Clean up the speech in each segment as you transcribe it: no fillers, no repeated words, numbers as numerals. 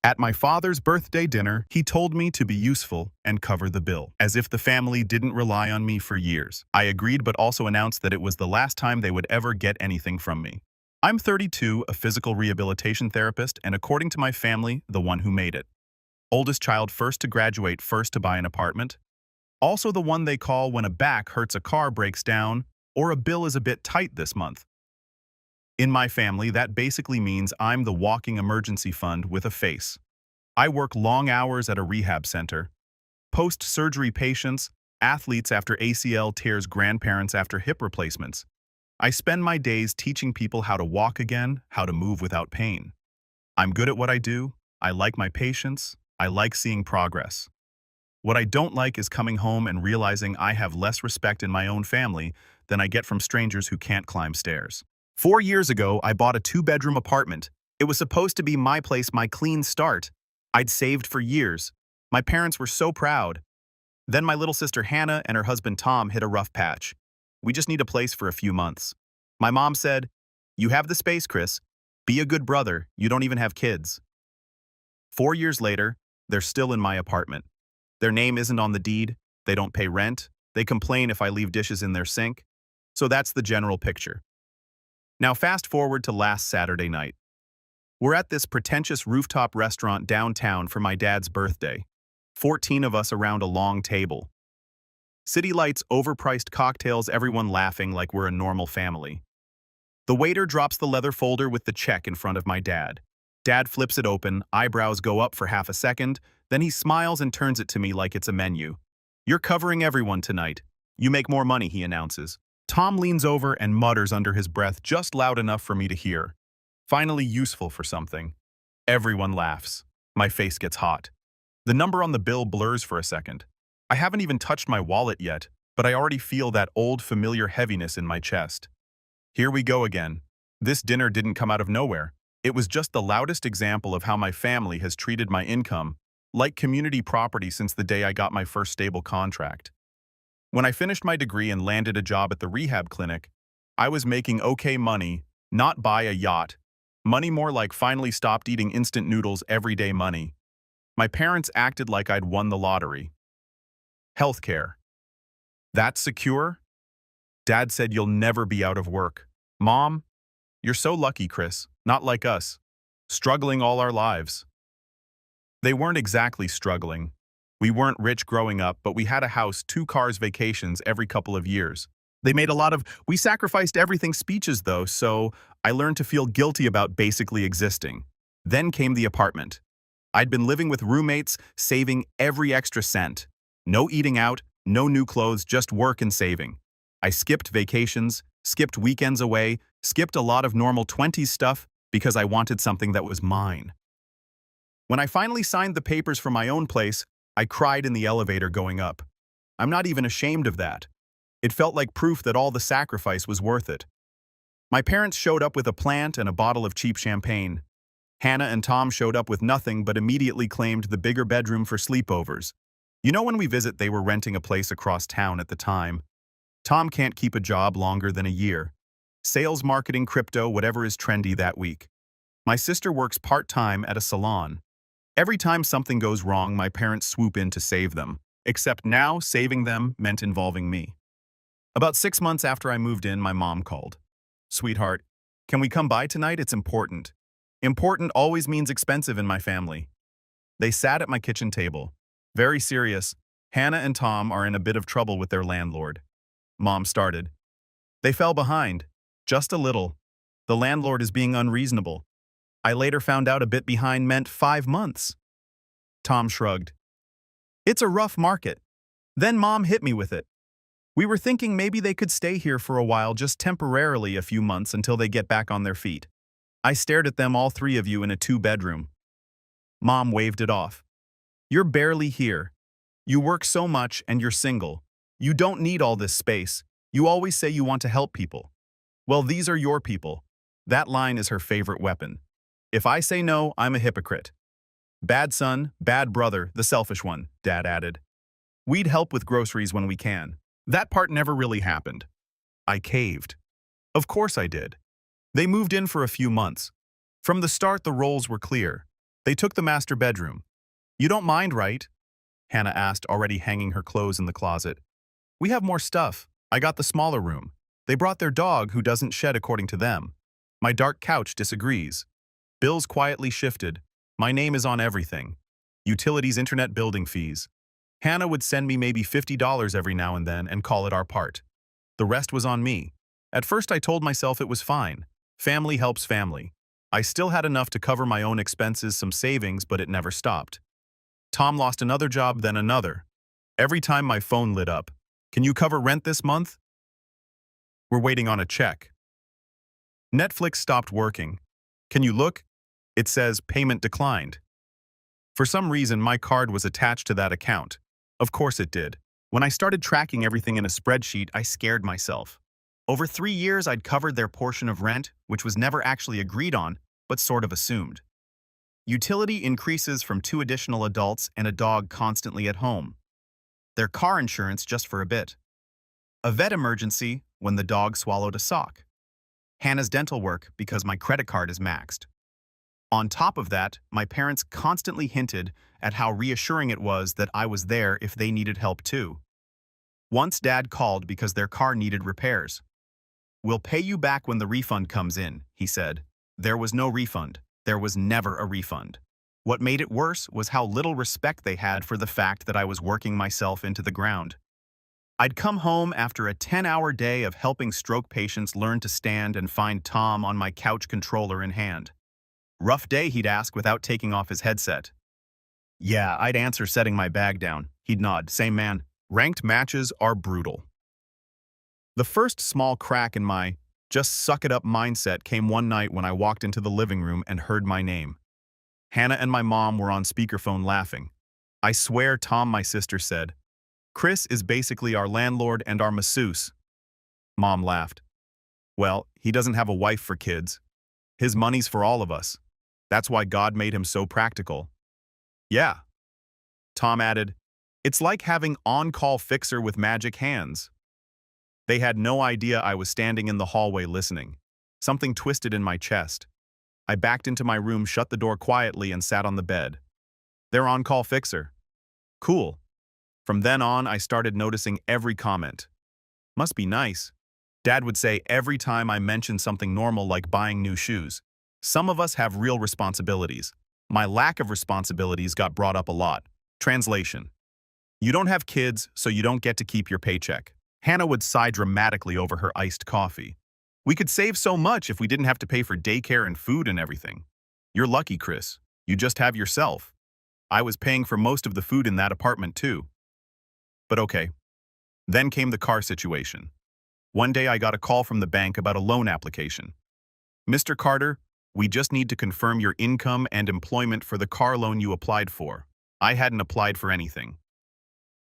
At my father's birthday dinner, he told me to be useful and cover the bill, as if the family didn't rely on me for years. I agreed, but also announced that it was the last time they would ever get anything from me. I'm 32, a physical rehabilitation therapist, and according to my family, the one who made it. Oldest child, first to graduate, first to buy an apartment. Also the one they call when a back hurts, a car breaks down, or a bill is a bit tight this month. In my family, that basically means I'm the walking emergency fund with a face. I work long hours at a rehab center, post-surgery patients, athletes after ACL tears, grandparents after hip replacements. I spend my days teaching people how to walk again, how to move without pain. I'm good at what I do. I like my patients. I like seeing progress. What I don't like is coming home and realizing I have less respect in my own family than I get from strangers who can't climb stairs. 4 years ago, I bought a 2-bedroom apartment. It was supposed to be my place, my clean start. I'd saved for years. My parents were so proud. Then my little sister Hannah and her husband Tom hit a rough patch. We just need a place for a few months. My mom said, "You have the space, Chris. Be a good brother. You don't even have kids." 4 years later, they're still in my apartment. Their name isn't on the deed. They don't pay rent. They complain if I leave dishes in their sink. So that's the general picture. Now fast forward to last Saturday night. We're at this pretentious rooftop restaurant downtown for my dad's birthday. 14 of us around a long table. City lights, overpriced cocktails, everyone laughing like we're a normal family. The waiter drops the leather folder with the check in front of my dad. Dad flips it open, eyebrows go up for half a second, then he smiles and turns it to me like it's a menu. "You're covering everyone tonight. You make more money," he announces. Tom leans over and mutters under his breath just loud enough for me to hear. "Finally useful for something." Everyone laughs. My face gets hot. The number on the bill blurs for a second. I haven't even touched my wallet yet, but I already feel that old familiar heaviness in my chest. Here we go again. This dinner didn't come out of nowhere. It was just the loudest example of how my family has treated my income, like community property, since the day I got my first stable contract. When I finished my degree and landed a job at the rehab clinic, I was making okay money, not buy a yacht. Money more like finally stopped eating instant noodles everyday money. My parents acted like I'd won the lottery. Healthcare. That's secure? Dad said you'll never be out of work. Mom, you're so lucky, Chris, not like us. Struggling all our lives. They weren't exactly struggling. We weren't rich growing up, but we had a house, 2 cars, vacations every couple of years. They made a lot of "we sacrificed everything" speeches though, so I learned to feel guilty about basically existing. Then came the apartment. I'd been living with roommates, saving every extra cent. No eating out, no new clothes, just work and saving. I skipped vacations, skipped weekends away, skipped a lot of normal 20s stuff because I wanted something that was mine. When I finally signed the papers for my own place, I cried in the elevator going up. I'm not even ashamed of that. It felt like proof that all the sacrifice was worth it. My parents showed up with a plant and a bottle of cheap champagne. Hannah and Tom showed up with nothing but immediately claimed the bigger bedroom for sleepovers. You know, when we visit, they were renting a place across town at the time. Tom can't keep a job longer than a year. Sales, marketing, crypto, whatever is trendy that week. My sister works part-time at a salon. Every time something goes wrong, my parents swoop in to save them. Except now, saving them meant involving me. About 6 months after I moved in, my mom called. "Sweetheart, can we come by tonight? It's important." Important always means expensive in my family. They sat at my kitchen table. Very serious. Hannah and Tom are in a bit of trouble with their landlord. Mom started. "They fell behind. Just a little. The landlord is being unreasonable. I later found out a bit behind meant 5 months. Tom shrugged. "It's a rough market." Then Mom hit me with it. "We were thinking maybe they could stay here for a while, just temporarily, a few months until they get back on their feet." I stared at them, all 3 of you in a 2-bedroom. Mom waved it off. "You're barely here. You work so much and you're single. You don't need all this space. You always say you want to help people. Well, these are your people." That line is her favorite weapon. If I say no, I'm a hypocrite. "Bad son, bad brother, the selfish one," Dad added. "We'd help with groceries when we can." That part never really happened. I caved. Of course I did. They moved in for a few months. From the start, the roles were clear. They took the master bedroom. You don't mind, right? Hannah asked, already hanging her clothes in the closet. We have more stuff. I got the smaller room. They brought their dog who doesn't shed according to them. My dark couch disagrees. Bills quietly shifted. My name is on everything. Utilities, internet, building fees. Hannah would send me maybe $50 every now and then and call it our part. The rest was on me. At first I told myself it was fine. Family helps family. I still had enough to cover my own expenses, some savings, but it never stopped. Tom lost another job, then another. Every time my phone lit up, "Can you cover rent this month?" "We're waiting on a check." Netflix stopped working. "Can you look?" It says payment declined. For some reason, my card was attached to that account. Of course it did. When I started tracking everything in a spreadsheet, I scared myself. Over 3 years, I'd covered their portion of rent, which was never actually agreed on, but sort of assumed. Utility increases from 2 additional adults and a dog constantly at home. Their car insurance just for a bit. A vet emergency when the dog swallowed a sock. Hannah's dental work because my credit card is maxed. On top of that, my parents constantly hinted at how reassuring it was that I was there if they needed help too. Once Dad called because their car needed repairs. "We'll pay you back when the refund comes in," he said. There was no refund. There was never a refund. What made it worse was how little respect they had for the fact that I was working myself into the ground. I'd come home after a 10-hour day of helping stroke patients learn to stand and find Tom on my couch, controller in hand. "Rough day," he'd ask without taking off his headset. "Yeah," I'd answer, setting my bag down. He'd nod. "Same, man. Ranked matches are brutal." The first small crack in my just suck it up mindset came one night when I walked into the living room and heard my name. Hannah and my mom were on speakerphone laughing. I swear Tom, my sister, said, "Chris is basically our landlord and our masseuse." Mom laughed. "Well, he doesn't have a wife for kids. His money's for all of us. That's why God made him so practical." "Yeah." Tom added, "It's like having on-call fixer with magic hands." They had no idea I was standing in the hallway listening. Something twisted in my chest. I backed into my room, shut the door quietly, and sat on the bed. "They're on-call fixer." "Cool." From then on, I started noticing every comment. "Must be nice," Dad would say every time I mentioned something normal like buying new shoes. Some of us have real responsibilities. My lack of responsibilities got brought up a lot. Translation: you don't have kids, so you don't get to keep your paycheck. Hannah would sigh dramatically over her iced coffee. "We could save so much if we didn't have to pay for daycare and food and everything. You're lucky, Chris. You just have yourself. I was paying for most of the food in that apartment too." But okay. Then came the car situation. One day I got a call from the bank about a loan application. "Mr. Carter, we just need to confirm your income and employment for the car loan you applied for." I hadn't applied for anything.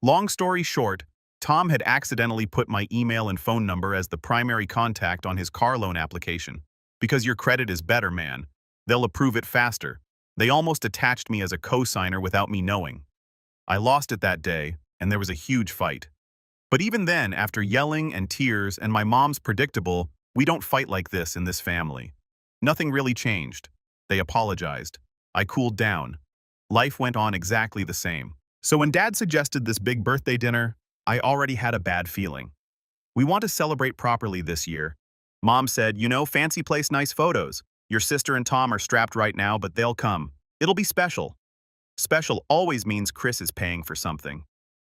Long story short, Tom had accidentally put my email and phone number as the primary contact on his car loan application. "Because your credit is better, man. They'll approve it faster." They almost attached me as a co-signer without me knowing. I lost it that day, and there was a huge fight. But even then, after yelling and tears and my mom's predictable, "We don't fight like this in this family," nothing really changed. They apologized. I cooled down. Life went on exactly the same. So when Dad suggested this big birthday dinner, I already had a bad feeling. "We want to celebrate properly this year." Mom said, "Fancy place, nice photos. Your sister and Tom are strapped right now, but they'll come. It'll be special." Special always means Chris is paying for something.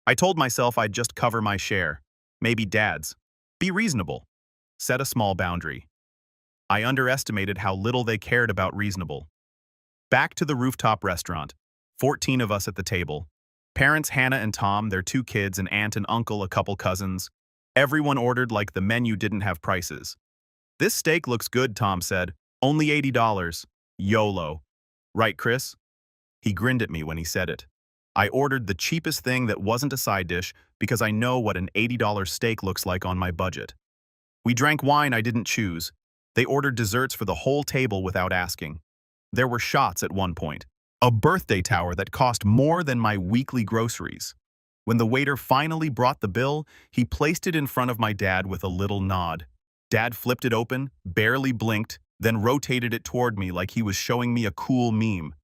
I told myself I'd just cover my share. Maybe Dad's. Be reasonable. Set a small boundary. I underestimated how little they cared about reasonable. Back to the rooftop restaurant. 14 of us at the table. Parents Hannah and Tom, their 2 kids, an aunt and uncle, a couple cousins. Everyone ordered like the menu didn't have prices. "This steak looks good," Tom said. "Only $80. YOLO. Right, Chris?" He grinned at me when he said it. I ordered the cheapest thing that wasn't a side dish because I know what an $80 steak looks like on my budget. We drank wine I didn't choose. They ordered desserts for the whole table without asking. There were shots at one point. A birthday tower that cost more than my weekly groceries. When the waiter finally brought the bill, he placed it in front of my dad with a little nod. Dad flipped it open, barely blinked, then rotated it toward me like he was showing me a cool meme.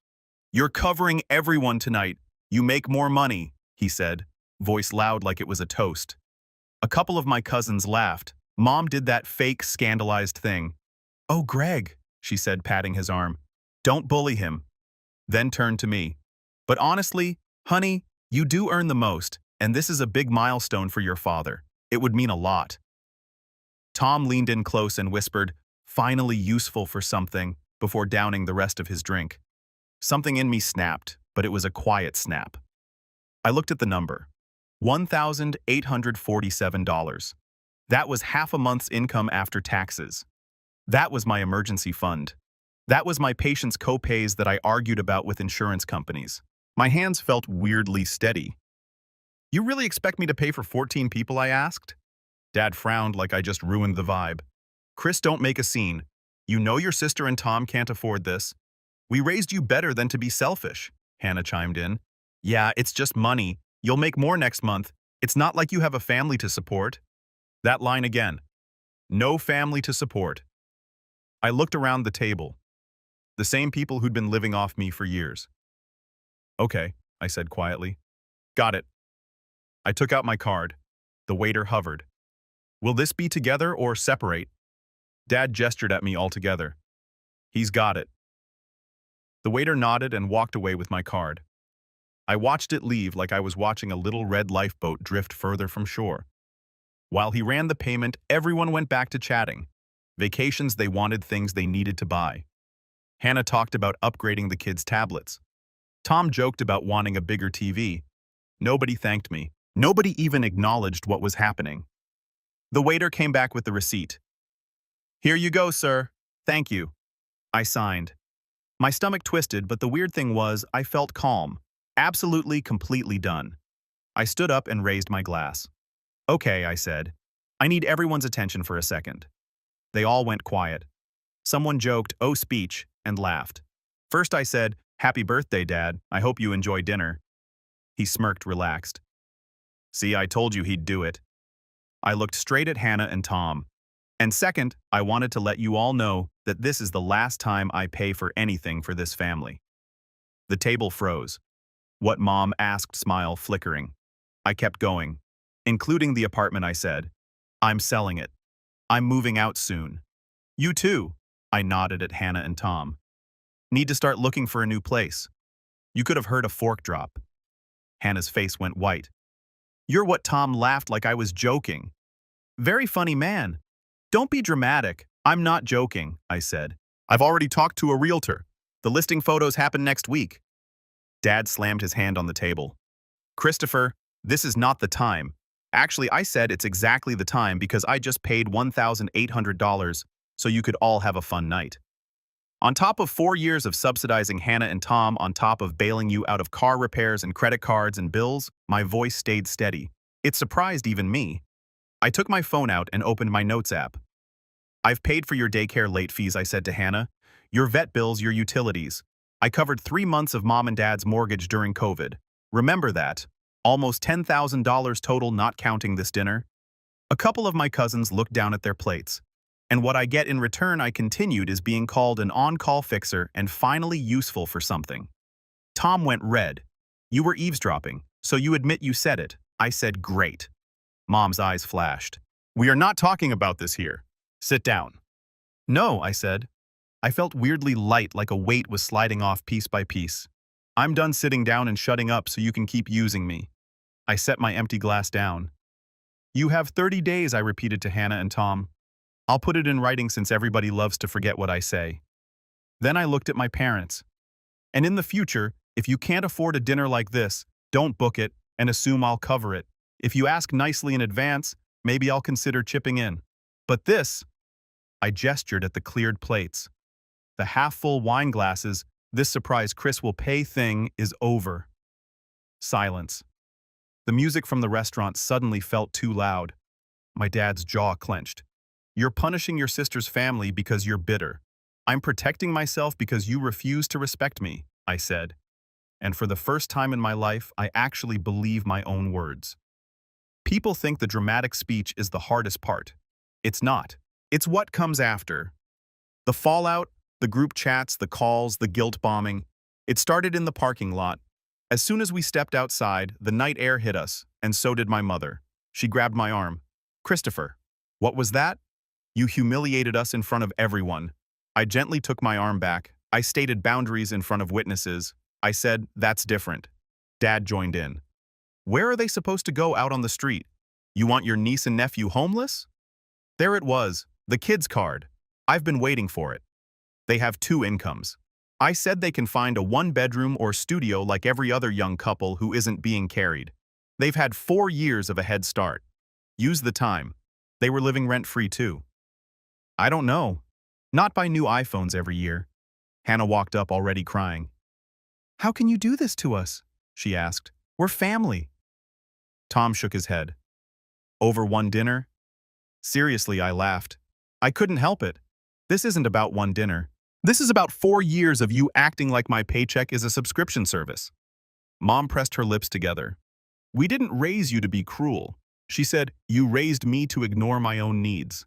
"You're covering everyone tonight. You make more money," he said, voice loud like it was a toast. A couple of my cousins laughed. Mom did that fake, scandalized thing. "Oh, Greg," she said, patting his arm. "Don't bully him." Then turned to me. "But honestly, honey, you do earn the most, and this is a big milestone for your father. It would mean a lot." Tom leaned in close and whispered, "Finally useful for something," before downing the rest of his drink. Something in me snapped, but it was a quiet snap. I looked at the number. $1,847. That was half a month's income after taxes. That was my emergency fund. That was my patient's co-pays that I argued about with insurance companies. My hands felt weirdly steady. "You really expect me to pay for 14 people?" I asked. Dad frowned like I just ruined the vibe. "Chris, don't make a scene. You know your sister and Tom can't afford this. We raised you better than to be selfish," Hannah chimed in. "Yeah, it's just money. You'll make more next month. It's not like you have a family to support." That line again. No family to support. I looked around the table. The same people who'd been living off me for years. "Okay," I said quietly. "Got it." I took out my card. The waiter hovered. "Will this be together or separate?" Dad gestured at me altogether. "He's got it." The waiter nodded and walked away with my card. I watched it leave like I was watching a little red lifeboat drift further from shore. While he ran the payment, everyone went back to chatting. Vacations they wanted, things they needed to buy. Hannah talked about upgrading the kids' tablets. Tom joked about wanting a bigger TV. Nobody thanked me. Nobody even acknowledged what was happening. The waiter came back with the receipt. "Here you go, sir. Thank you." I signed. My stomach twisted, but the weird thing was I felt calm. Absolutely, completely done. I stood up and raised my glass. "Okay," I said. "I need everyone's attention for a second." They all went quiet. Someone joked, "Oh, speech," and laughed. First I said, "Happy birthday, Dad. I hope you enjoy dinner." He smirked, relaxed. "See, I told you he'd do it." I looked straight at Hannah and Tom. And second, I wanted to let you all know that this is the last time I pay for anything for this family. The table froze. "What, Mom?" asked, smile flickering. I kept going. "Including the apartment," I said. "I'm selling it. I'm moving out soon." "You too," I nodded at Hannah and Tom. "Need to start looking for a new place." You could have heard a fork drop. Hannah's face went white. "You're what?" Tom laughed like I was joking. "Very funny man." "Don't be dramatic. I'm not joking," I said. "I've already talked to a realtor. The listing photos happen next week." Dad slammed his hand on the table. "Christopher, this is not the time. Actually, I said it's exactly the time because I just paid $1,800 so you could all have a fun night. On top of 4 years of subsidizing Hannah and Tom, on top of bailing you out of car repairs and credit cards and bills, my voice stayed steady. It surprised even me. I took my phone out and opened my notes app. "I've paid for your daycare late fees," I said to Hannah. "Your vet bills, your utilities. I covered 3 months of Mom and Dad's mortgage during COVID. Remember that. Almost $10,000 total, not counting this dinner." A couple of my cousins looked down at their plates. "And what I get in return," I continued, "is being called an on-call fixer and finally useful for something." Tom went red. "You were eavesdropping, so you admit you said it." I said, "Great." Mom's eyes flashed. "We are not talking about this here. Sit down." "No," I said. I felt weirdly light, like a weight was sliding off piece by piece. "I'm done sitting down and shutting up so you can keep using me." I set my empty glass down. "You have 30 days, I repeated to Hannah and Tom. "I'll put it in writing since everybody loves to forget what I say." Then I looked at my parents. "And in the future, if you can't afford a dinner like this, don't book it and assume I'll cover it. If you ask nicely in advance, maybe I'll consider chipping in. But this," I gestured at the cleared plates. "The half-full wine glasses, this surprise Chris will pay thing is over." Silence. The music from the restaurant suddenly felt too loud. My dad's jaw clenched. "You're punishing your sister's family because you're bitter. I'm protecting myself because you refuse to respect me," I said. And for the first time in my life, I actually believe my own words. People think the dramatic speech is the hardest part. It's not. It's what comes after. The fallout, the group chats, the calls, the guilt bombing. It started in the parking lot. As soon as we stepped outside, the night air hit us, and so did my mother. She grabbed my arm. "Christopher, what was that? You humiliated us in front of everyone." I gently took my arm back. I stated boundaries in front of witnesses. I said, "That's different." Dad joined in. "Where are they supposed to go out on the street? You want your niece and nephew homeless?" There it was, the kids' card. I've been waiting for it. They have 2 incomes. I said they can find a 1-bedroom or studio like every other young couple who isn't being carried. They've had 4 years of a head start. Use the time. They were living rent-free too. I don't know. Not buy new iPhones every year. Hannah walked up already crying. "How can you do this to us?" she asked. "We're family." Tom shook his head. "Over one dinner?" Seriously, I laughed. I couldn't help it. This isn't about one dinner. This is about 4 years of you acting like my paycheck is a subscription service. Mom pressed her lips together. "We didn't raise you to be cruel." She said, "You raised me to ignore my own needs."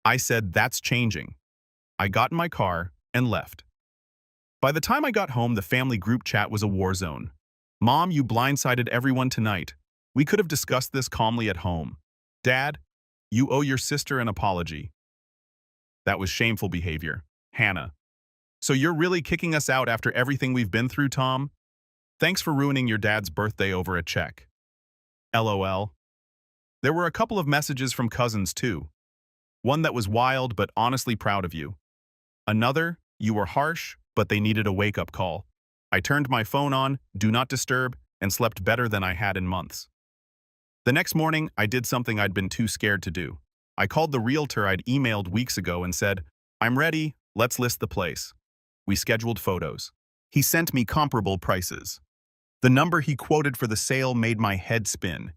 I said, "That's changing." I got in my car and left. By the time I got home, the family group chat was a war zone. "Mom, you blindsided everyone tonight. We could have discussed this calmly at home." "Dad, you owe your sister an apology." "That was shameful behavior." Hannah. "So you're really kicking us out after everything we've been through, Tom? Thanks for ruining your dad's birthday over a check." LOL. There were a couple of messages from cousins too. One that was wild but honestly proud of you. Another, you were harsh, but they needed a wake-up call. I turned my phone on, do not disturb, and slept better than I had in months. The next morning, I did something I'd been too scared to do. I called the realtor I'd emailed weeks ago and said, "I'm ready, let's list the place." We scheduled photos. He sent me comparable prices. The number he quoted for the sale made my head spin.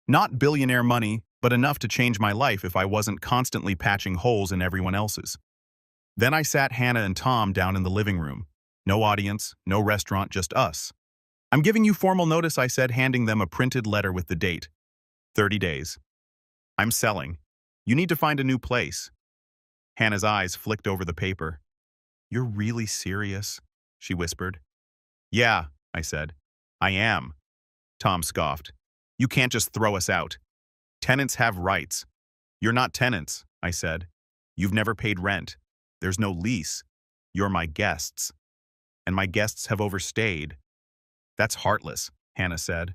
Not billionaire money, but enough to change my life if I wasn't constantly patching holes in everyone else's. Then I sat Hannah and Tom down in the living room. No audience, no restaurant, just us. "I'm giving you formal notice," I said, handing them a printed letter with the date. 30 days. "I'm selling. You need to find a new place." Hannah's eyes flicked over the paper. "You're really serious?" she whispered. "Yeah," I said. "I am." Tom scoffed. "You can't just throw us out. Tenants have rights." "You're not tenants," I said. "You've never paid rent. There's no lease. You're my guests. And my guests have overstayed." "That's heartless," Hannah said.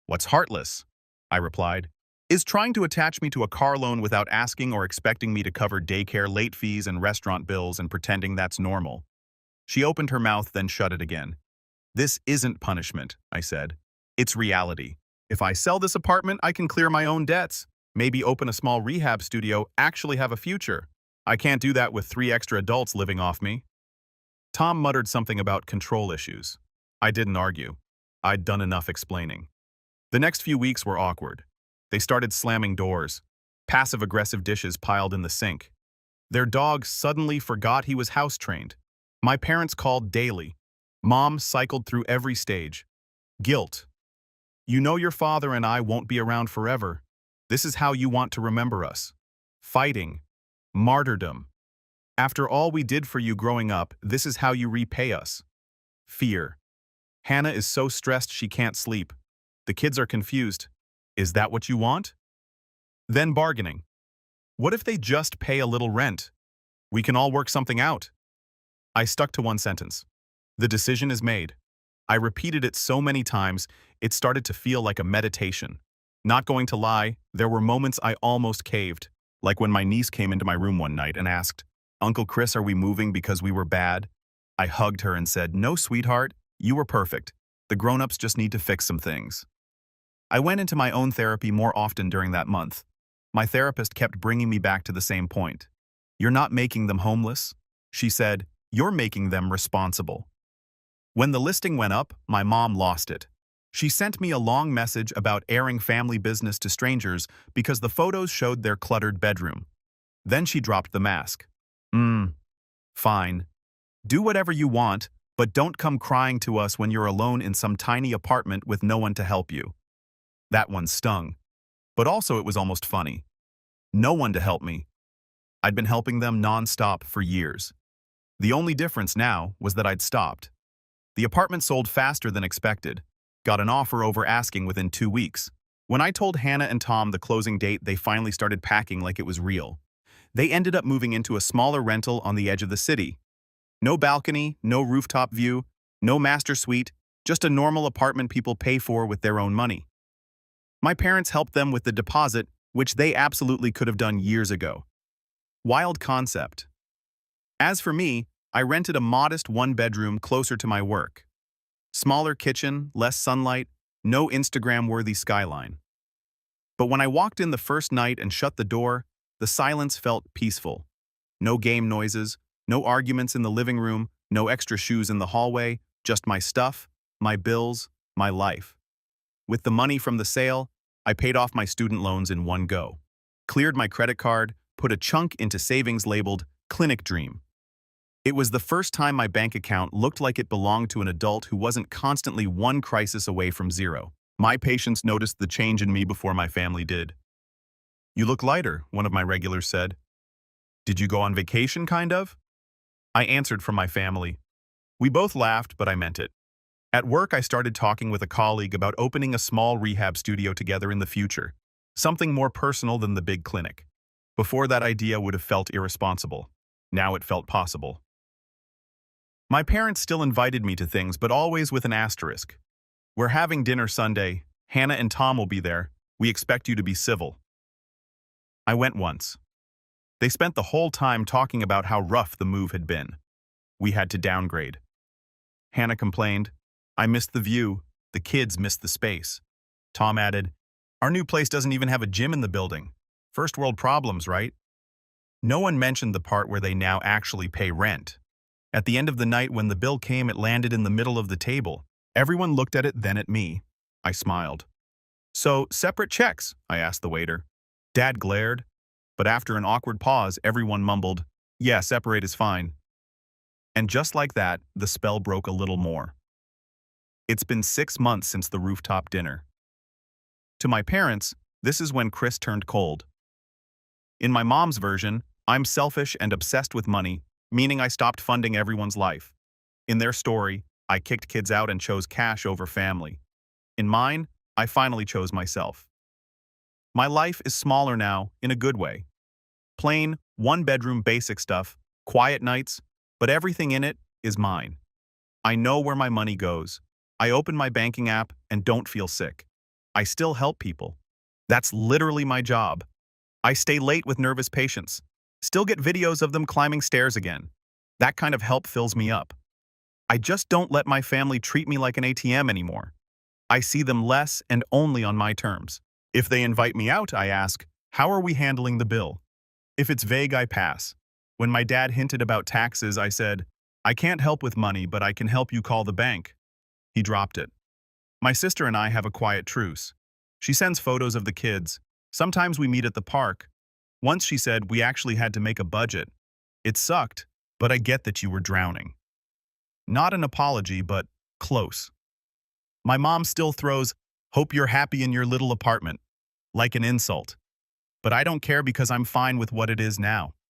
"What's heartless?" I replied. "Is trying to attach me to a car loan without asking or expecting me to cover daycare, late fees, and restaurant bills and pretending that's normal." She opened her mouth, then shut it again. "This isn't punishment," I said. "It's reality. If I sell this apartment, I can clear my own debts, maybe open a small rehab studio, actually have a future. I can't do that with 3 extra adults living off me." Tom muttered something about control issues. I didn't argue. I'd done enough explaining. The next few weeks were awkward. They started slamming doors. Passive-aggressive dishes piled in the sink. Their dog suddenly forgot he was house-trained. My parents called daily. Mom cycled through every stage. Guilt. "You know your father and I won't be around forever. This is how you want to remember us." Fighting. Martyrdom. "After all we did for you growing up, this is how you repay us." Fear. "Hannah is so stressed she can't sleep. The kids are confused. Is that what you want?" Then bargaining. "What if they just pay a little rent? We can all work something out." I stuck to one sentence. "The decision is made." I repeated it so many times, it started to feel like a meditation. Not going to lie, there were moments I almost caved, like when my niece came into my room one night and asked, "Uncle Chris, are we moving because we were bad?" I hugged her and said, "No, sweetheart, you were perfect. The grown-ups just need to fix some things." I went into my own therapy more often during that month. My therapist kept bringing me back to the same point. "You're not making them homeless," she said. "You're making them responsible." When the listing went up, my mom lost it. She sent me a long message about airing family business to strangers because the photos showed their cluttered bedroom. Then she dropped the mask. Fine. Do whatever you want, but don't come crying to us when you're alone in some tiny apartment with no one to help you." That one stung. But also it was almost funny. No one to help me. I'd been helping them non-stop for years. The only difference now was that I'd stopped. The apartment sold faster than expected. Got an offer over asking within 2 weeks. When I told Hannah and Tom the closing date, they finally started packing like it was real. They ended up moving into a smaller rental on the edge of the city. No balcony, no rooftop view, no master suite, just a normal apartment people pay for with their own money. My parents helped them with the deposit, which they absolutely could have done years ago. Wild concept. As for me, I rented a modest one-bedroom closer to my work. Smaller kitchen, less sunlight, no Instagram-worthy skyline. But when I walked in the first night and shut the door, the silence felt peaceful. No game noises, no arguments in the living room, no extra shoes in the hallway, just my stuff, my bills, my life. With the money from the sale, I paid off my student loans in one go. Cleared my credit card, put a chunk into savings labeled Clinic Dream. It was the first time my bank account looked like it belonged to an adult who wasn't constantly one crisis away from zero. My patients noticed the change in me before my family did. "You look lighter," one of my regulars said. "Did you go on vacation, kind of?" I answered from my family. We both laughed, but I meant it. At work, I started talking with a colleague about opening a small rehab studio together in the future, something more personal than the big clinic. Before, that idea would have felt irresponsible. Now it felt possible. My parents still invited me to things, but always with an asterisk. "We're having dinner Sunday. Hannah and Tom will be there. We expect you to be civil." I went once. They spent the whole time talking about how rough the move had been. We had to downgrade. Hannah complained, "I missed the view. The kids missed the space." Tom added, "Our new place doesn't even have a gym in the building. First world problems, right?" No one mentioned the part where they now actually pay rent. At the end of the night, when the bill came, it landed in the middle of the table. Everyone looked at it, then at me. I smiled. "So, separate checks?" I asked the waiter. Dad glared, but after an awkward pause, everyone mumbled, "Yeah, separate is fine." And just like that, the spell broke a little more. It's been 6 months since the rooftop dinner. To my parents, this is when Chris turned cold. In my mom's version, I'm selfish and obsessed with money, meaning I stopped funding everyone's life. In their story, I kicked kids out and chose cash over family. In mine, I finally chose myself. My life is smaller now, in a good way. Plain, one-bedroom basic stuff, quiet nights, but everything in it is mine. I know where my money goes. I open my banking app and don't feel sick. I still help people. That's literally my job. I stay late with nervous patients. Still get videos of them climbing stairs again. That kind of help fills me up. I just don't let my family treat me like an ATM anymore. I see them less and only on my terms. If they invite me out, I ask, "How are we handling the bill?" If it's vague, I pass. When my dad hinted about taxes, I said, "I can't help with money, but I can help you call the bank." He dropped it. My sister and I have a quiet truce. She sends photos of the kids. Sometimes we meet at the park. Once she said we actually had to make a budget. It sucked, but I get that you were drowning. Not an apology, but close. My mom still throws, "Hope you're happy in your little apartment," like an insult. But I don't care because I'm fine with what it is now.